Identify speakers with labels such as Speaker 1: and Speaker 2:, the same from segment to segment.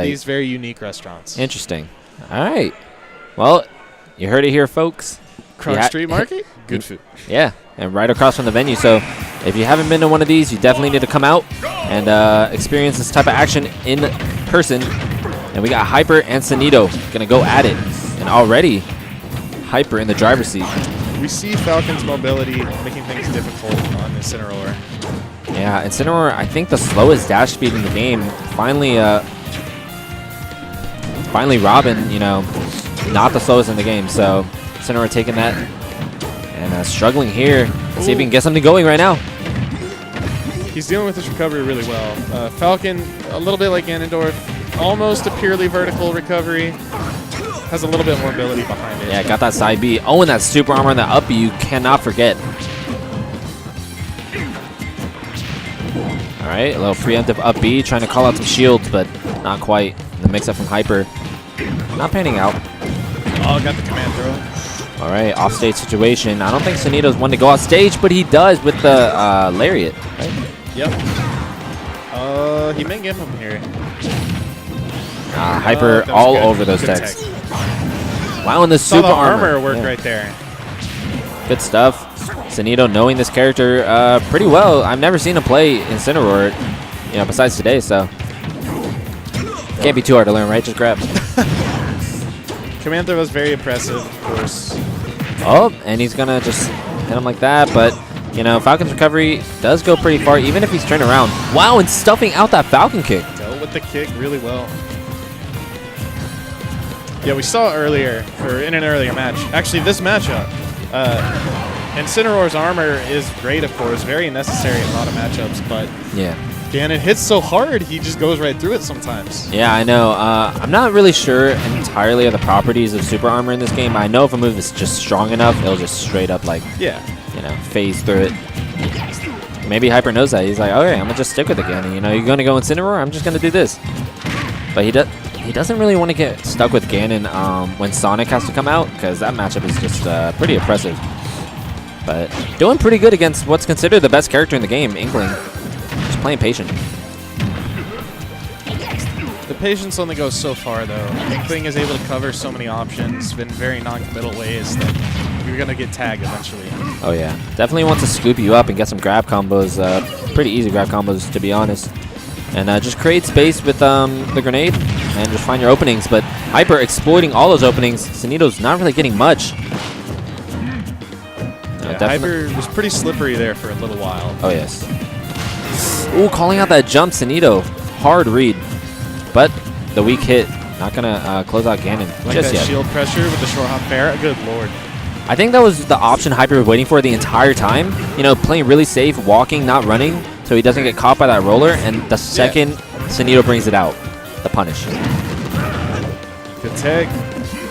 Speaker 1: like
Speaker 2: these very unique restaurants.
Speaker 1: Interesting. All right. Well, you heard it here, folks.
Speaker 2: Croc Street Market, good food.
Speaker 1: Yeah, and right across from the venue. So if you haven't been to one of these, you definitely need to come out and experience this type of action in person. And we got Hyper and Sonido gonna go at it, and already Hyper in the driver's seat.
Speaker 2: We see Falcon's mobility making things difficult on Incineroar.
Speaker 1: Yeah, Incineroar, I think the slowest dash speed in the game. Finally, Robin, you know, not the slowest in the game. So Incineroar taking that and struggling here. Let's see if he can get something going right now.
Speaker 2: He's dealing with his recovery really well. Falcon, a little bit like Ganondorf, almost a purely vertical recovery. Has a little bit more ability behind it.
Speaker 1: Yeah, got that side B. Oh, and that super armor on that up B, you cannot forget. All right, a little preemptive up B, trying to call out some shields, but not quite. The mix-up from Hyper, not panning out.
Speaker 2: Oh, got the command throw.
Speaker 1: All right, off-stage situation. I don't think Sonido's one to go off stage, but he does with the lariat. Right?
Speaker 2: Yep. He may get him here.
Speaker 1: Hyper all over those decks. Wow, and the super
Speaker 2: armor work right there.
Speaker 1: Good stuff. Sonido knowing this character pretty well. I've never seen him play Incineroar, you know, besides today, so can't be too hard to learn, right? Just grab.
Speaker 2: Command throw was very impressive, of course.
Speaker 1: Oh, and he's gonna just hit him like that, but you know, Falcon's recovery does go pretty far, even if he's turned around. Wow, and stuffing out that Falcon kick.
Speaker 2: Dealt with the kick really well. Yeah, we saw earlier, or in an earlier match, actually this matchup, Incineroar's armor is great, of course, very necessary in a lot of matchups, but
Speaker 1: yeah,
Speaker 2: Ganon hits so hard, he just goes right through it sometimes.
Speaker 1: Yeah, I know. I'm not really sure entirely of the properties of super armor in this game. I know if a move is just strong enough, it'll just straight up, like,
Speaker 2: yeah,
Speaker 1: you know, phase through it. Maybe Hyper knows that. He's like, okay, I'm gonna just stick with it, Ganon. You know, you're gonna go Incineroar, I'm just gonna do this. But he doesn't really want to get stuck with Ganon when Sonic has to come out, because that matchup is just pretty oppressive. But doing pretty good against what's considered the best character in the game, Inkling. Just playing patient.
Speaker 2: The patience only goes so far, though. Inkling is able to cover so many options in very non-committal ways that you're going to get tagged eventually.
Speaker 1: Oh, yeah. Definitely wants to scoop you up and get some grab combos. Pretty easy grab combos, to be honest. And just create space with the grenade and just find your openings. But Hyper exploiting all those openings. Sonido's not really getting much.
Speaker 2: Yeah, Hyper was pretty slippery there for a little while.
Speaker 1: Oh, yes. Ooh, calling out that jump, Sonido. Hard read. But the weak hit. Not going to close out Ganon
Speaker 2: like
Speaker 1: just
Speaker 2: that
Speaker 1: yet.
Speaker 2: Shield pressure with the short hop fair. Good lord.
Speaker 1: I think that was the option Hyper was waiting for the entire time. You know, playing really safe, walking, not running, so he doesn't get caught by that roller. And the second Sonido brings it out, the punish.
Speaker 2: Good tag.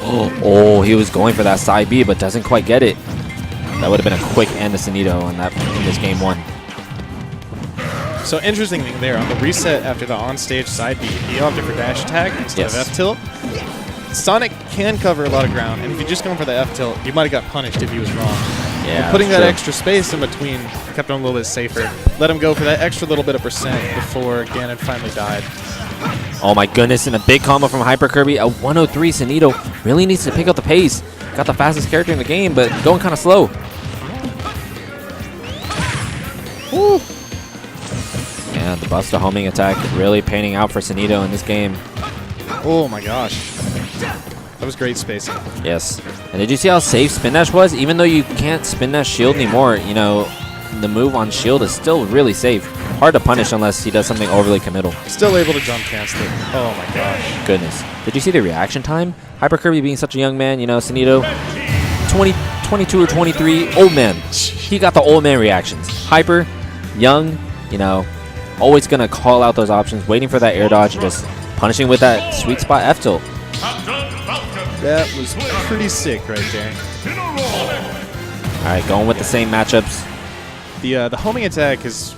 Speaker 1: Oh, he was going for that side B, but doesn't quite get it. That would have been a quick end to Sonido in this game one.
Speaker 2: So interesting thing there, on the reset after the on-stage side B, he opted for dash attack instead of F-tilt. Sonic can cover a lot of ground, and if you just going for the F-tilt, you might have got punished if he was wrong.
Speaker 1: Yeah,
Speaker 2: putting that extra space in between kept him a little bit safer. Let him go for that extra little bit of percent before Ganon finally died.
Speaker 1: Oh my goodness, and a big combo from HyperKirby. A 103 Sonido really needs to pick up the pace. Got the fastest character in the game, but going kind of slow. Woo. Yeah, the Buster homing attack really painting out for Sonido in this game.
Speaker 2: Oh my gosh. That was great spacing.
Speaker 1: Yes. And did you see how safe Spin Dash was? Even though you can't Spin Dash shield anymore, you know, the move on shield is still really safe. Hard to punish unless he does something overly committal.
Speaker 2: Still able to jump cancel it. Oh my gosh.
Speaker 1: Goodness. Did you see the reaction time? HyperKirby being such a young man, you know, Sonido, 22 or 23, old man. He got the old man reactions. Hyper, young, you know, always going to call out those options, waiting for that air dodge, and just punishing with that sweet spot F-tilt.
Speaker 2: That was pretty sick right there.
Speaker 1: All right, going with the same matchups.
Speaker 2: The homing attack has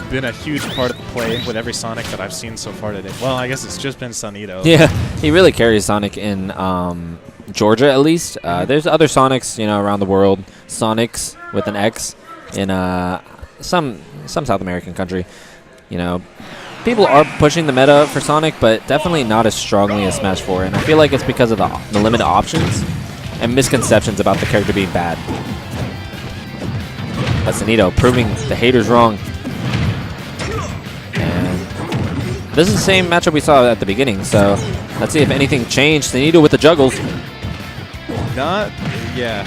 Speaker 2: been a huge part of the play with every Sonic that I've seen so far today. Well, I guess it's just been Sonido.
Speaker 1: Yeah, he really carries Sonic in Georgia, at least. There's other Sonics, you know, around the world. Sonics with an X in some South American country, you know. people are pushing the meta for Sonic, but definitely not as strongly as Smash 4. And I feel like it's because of the limited options and misconceptions about the character being bad. But Sonido proving the haters wrong. And this is the same matchup we saw at the beginning, so let's see if anything changed. Sonido with the juggles.
Speaker 2: Yeah.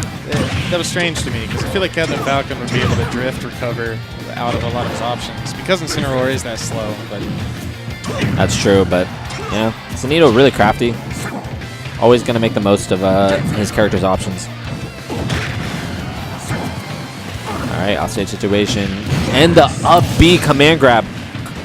Speaker 2: That was strange to me because I feel like Captain Falcon would be able to drift, recover out of a lot of his options. Because Incineroar is that slow, but...
Speaker 1: That's true, but yeah, Sonido really crafty. Always going to make the most of his character's options. Alright, offstage situation. And the up B command grab.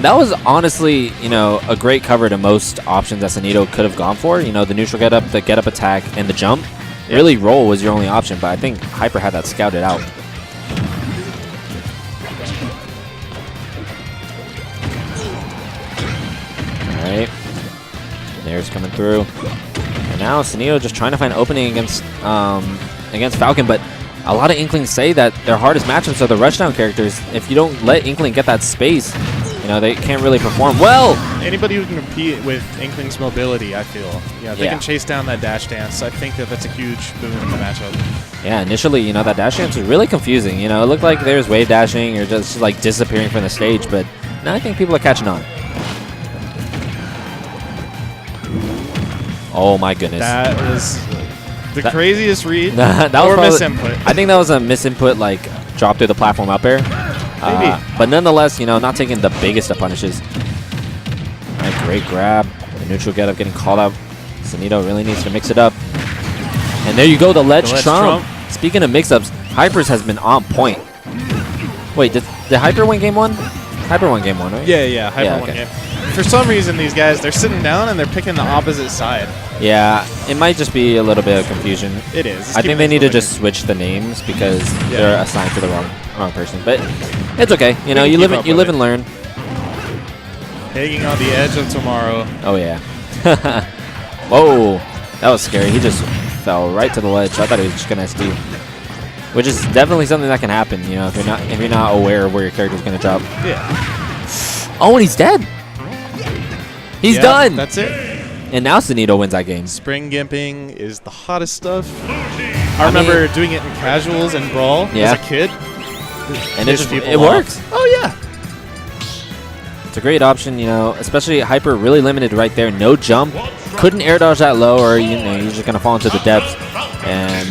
Speaker 1: That was honestly, you know, a great cover to most options that Sonido could have gone for. You know, the neutral get up, the get up attack, and the jump. Really, roll was your only option, but I think Hyper had that scouted out. Alright. There's coming through. And now Sonido just trying to find opening against Falcon, but a lot of Inklings say that their hardest matchups are the rushdown characters. If you don't let Inkling get that space, you know, they can't really perform well.
Speaker 2: Anybody who can compete with Inkling's mobility, I feel. Yeah, they can chase down that dash dance. I think that that's a huge boon in the matchup.
Speaker 1: Yeah, initially, you know, that dash dance was really confusing. You know, it looked like there was wave dashing or just like disappearing from the stage, but now I think people are catching on. Oh my goodness.
Speaker 2: That was the craziest read
Speaker 1: that
Speaker 2: or
Speaker 1: was
Speaker 2: misinput.
Speaker 1: I think that was a misinput, like drop through the platform up air.
Speaker 2: Maybe.
Speaker 1: But nonetheless, you know, not taking the biggest of punishes. All right, great grab. The neutral get up getting called out. Sonido really needs to mix it up. And there you go, the ledge trump. Speaking of mix-ups, Hyper's has been on point. Wait, did Hyper win game 1? Hyper won game 1, right?
Speaker 2: Yeah, Hyper won game. For some reason, these guys, they're sitting down and they're picking the opposite side.
Speaker 1: Yeah, it might just be a little bit of confusion.
Speaker 2: It is.
Speaker 1: I think they need to just switch the names because they're assigned to the wrong person. But it's okay. You know, you live and learn.
Speaker 2: Hanging on the edge of tomorrow.
Speaker 1: Oh yeah. Whoa, that was scary. He just fell right to the ledge. I thought he was just gonna SD, which is definitely something that can happen. You know, if you're not aware of where your character's gonna drop.
Speaker 2: Yeah.
Speaker 1: Oh, and he's dead. He's done.
Speaker 2: That's it.
Speaker 1: And now Sonido wins that game.
Speaker 2: Spring gimping is the hottest stuff. I remember doing it in casuals and brawl as a kid.
Speaker 1: And it works.
Speaker 2: Oh yeah.
Speaker 1: It's a great option, you know, especially Hyper really limited right there. No jump. Couldn't air dodge that low or, you know, you're just going to fall into the depths. And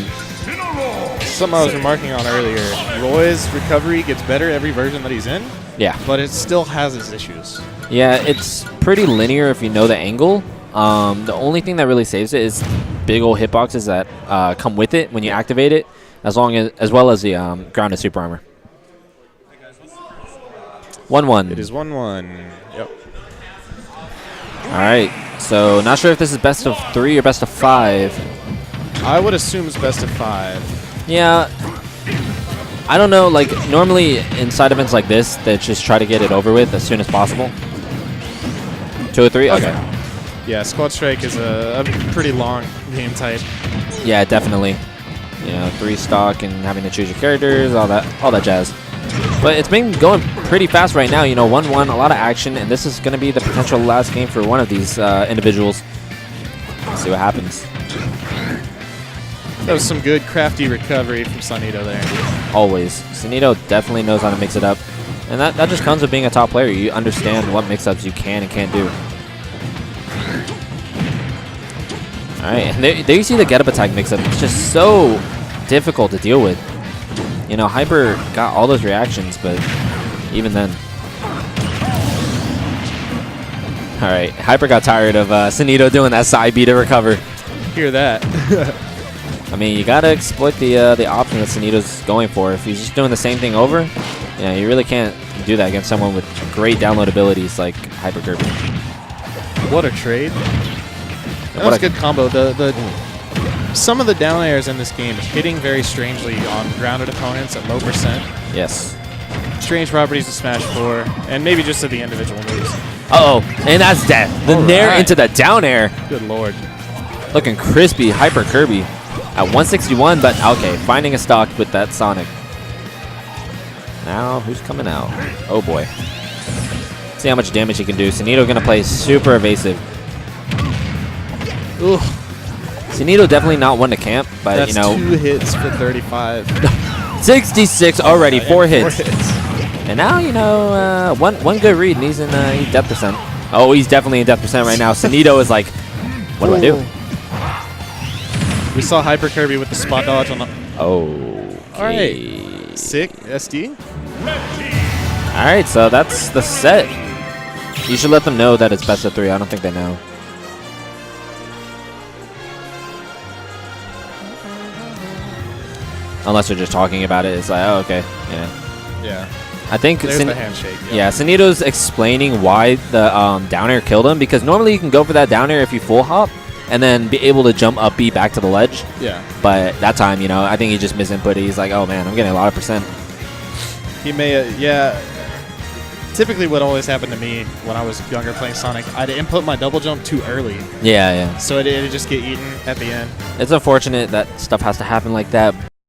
Speaker 2: something I was remarking on earlier, Roy's recovery gets better every version that he's in.
Speaker 1: Yeah.
Speaker 2: But it still has its issues.
Speaker 1: Yeah, it's pretty linear if you know the angle. The only thing that really saves it is big old hitboxes that come with it when you activate it, as well as the grounded super armor. 1-1.
Speaker 2: It is 1-1. Yep.
Speaker 1: All right. So not sure if this is best of 3 or best of 5.
Speaker 2: I would assume it's best of 5.
Speaker 1: Yeah. I don't know. Like normally in side events like this, they just try to get it over with as soon as possible. 2 or 3. Okay.
Speaker 2: Yeah, Squad Strike is a pretty long game type.
Speaker 1: Yeah, definitely. You know, 3 stock and having to choose your characters, all that jazz. But it's been going pretty fast right now. You know, 1-1, a lot of action, and this is going to be the potential last game for one of these individuals. Let's see what happens.
Speaker 2: That was some good crafty recovery from Sonido there.
Speaker 1: Always. Sonido definitely knows how to mix it up. And that just comes with being a top player. You understand what mix-ups you can and can't do. Alright, and there you see the get-up attack mix-up. It's just so difficult to deal with. You know, Hyper got all those reactions, but even then. Alright, Hyper got tired of Sonido doing that side B to recover.
Speaker 2: Hear that.
Speaker 1: I mean, you gotta exploit the option that Sonido's going for. If he's just doing the same thing over, yeah, you really can't do that against someone with great download abilities like HyperKirby.
Speaker 2: What a trade. That was a good combo. Some of the down airs in this game hitting very strangely on grounded opponents at low percent.
Speaker 1: Yes.
Speaker 2: Strange properties of Smash 4, and maybe just to the individual moves.
Speaker 1: Uh-oh, and that's death. The nair into the down air.
Speaker 2: Good lord.
Speaker 1: Looking crispy, HyperKirby at 161, but okay, finding a stock with that Sonic. Now, who's coming out? Oh boy. See how much damage he can do. Sonido gonna play super evasive. Ooh. Sonido definitely not one to camp, but
Speaker 2: That's
Speaker 1: you know.
Speaker 2: 2 hits for 35.
Speaker 1: 66 already, 4 hits.
Speaker 2: 4 hits.
Speaker 1: And now, you know, one good read, and he's in death percent. Oh, he's definitely in death percent right now. Sonido is like, what do I do?
Speaker 2: We saw HyperKirby with the spot dodge on the...
Speaker 1: Oh.
Speaker 2: All right. Sick. SD.
Speaker 1: All right, so that's the set. You should let them know that it's best of 3. I don't think they know. Unless they're just talking about it. It's like, oh, okay. Yeah.
Speaker 2: Yeah.
Speaker 1: I think
Speaker 2: There's the handshake.
Speaker 1: yeah, Sonido's explaining why the down air killed him, because normally you can go for that down air if you full hop and then be able to jump up B back to the ledge.
Speaker 2: Yeah.
Speaker 1: But that time, you know, I think he just misinput it. He's like, oh man, I'm getting a lot of percent.
Speaker 2: He may, yeah. Typically what always happened to me when I was younger playing Sonic, I'd input my double jump too early.
Speaker 1: Yeah, yeah.
Speaker 2: So it'd just get eaten at the end.
Speaker 1: It's unfortunate that stuff has to happen like that.